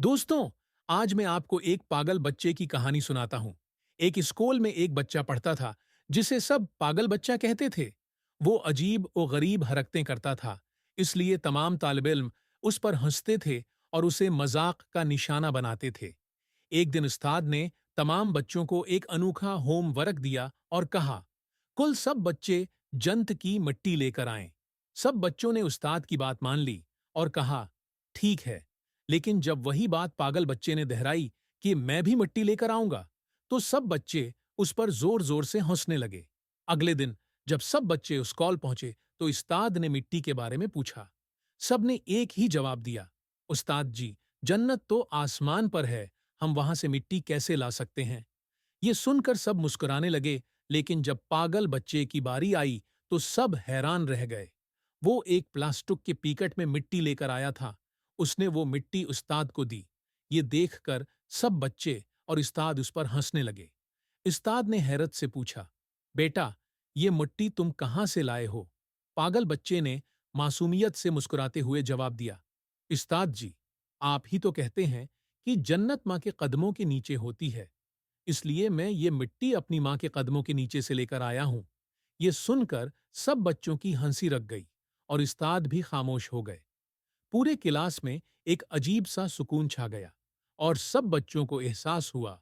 दोस्तों, आज मैं आपको एक पागल बच्चे की कहानी सुनाता हूँ। एक स्कूल में एक बच्चा पढ़ता था, जिसे सब पागल बच्चा कहते थे। वो अजीब और गरीब हरकतें करता था, इसलिए तमाम तालिब इल्म उस पर हंसते थे और उसे मजाक का निशाना बनाते थे। एक दिन उस्ताद ने तमाम बच्चों को एक अनोखा होमवर्क दिया और कहा, कुल सब बच्चे जंत की मिट्टी लेकर आएं। सब बच्चों ने उस्ताद की बात मान ली और कहा, ठीक है। लेकिन जब वही बात पागल बच्चे ने दोहराई कि मैं भी मिट्टी लेकर आऊंगा, तो सब बच्चे उस पर जोर जोर से हंसने लगे। अगले दिन जब सब बच्चे उस कॉल पहुंचे तो उस्ताद ने मिट्टी के बारे में पूछा। सबने एक ही जवाब दिया, उस्ताद जी, जन्नत तो आसमान पर है, हम वहां से मिट्टी कैसे ला सकते हैं। ये सुनकर सब मुस्कुराने लगे, लेकिन जब पागल बच्चे की बारी आई तो सब हैरान रह गए। वो एक प्लास्टिक के पैकेट में मिट्टी लेकर आया था। उसने वो मिट्टी उस्ताद को दी। ये देखकर सब बच्चे और उस्ताद उस पर हंसने लगे। उस्ताद ने हैरत से पूछा, बेटा, ये मिट्टी तुम कहाँ से लाए हो? पागल बच्चे ने मासूमियत से मुस्कुराते हुए जवाब दिया, उस्ताद जी, आप ही तो कहते हैं कि जन्नत माँ के कदमों के नीचे होती है, इसलिए मैं ये मिट्टी अपनी माँ के कदमों के नीचे से लेकर आया हूं। ये सुनकर सब बच्चों की हंसी रक गई और उस्ताद भी खामोश हो गए। पूरे क्लास में एक अजीब सा सुकून छा गया और सब बच्चों को एहसास हुआ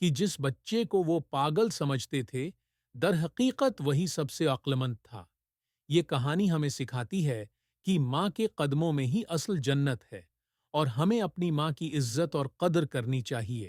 कि जिस बच्चे को वो पागल समझते थे, दरहकीकत वही सबसे अक्लमंद था। ये कहानी हमें सिखाती है कि माँ के कदमों में ही असल जन्नत है और हमें अपनी माँ की इज्जत और कदर करनी चाहिए।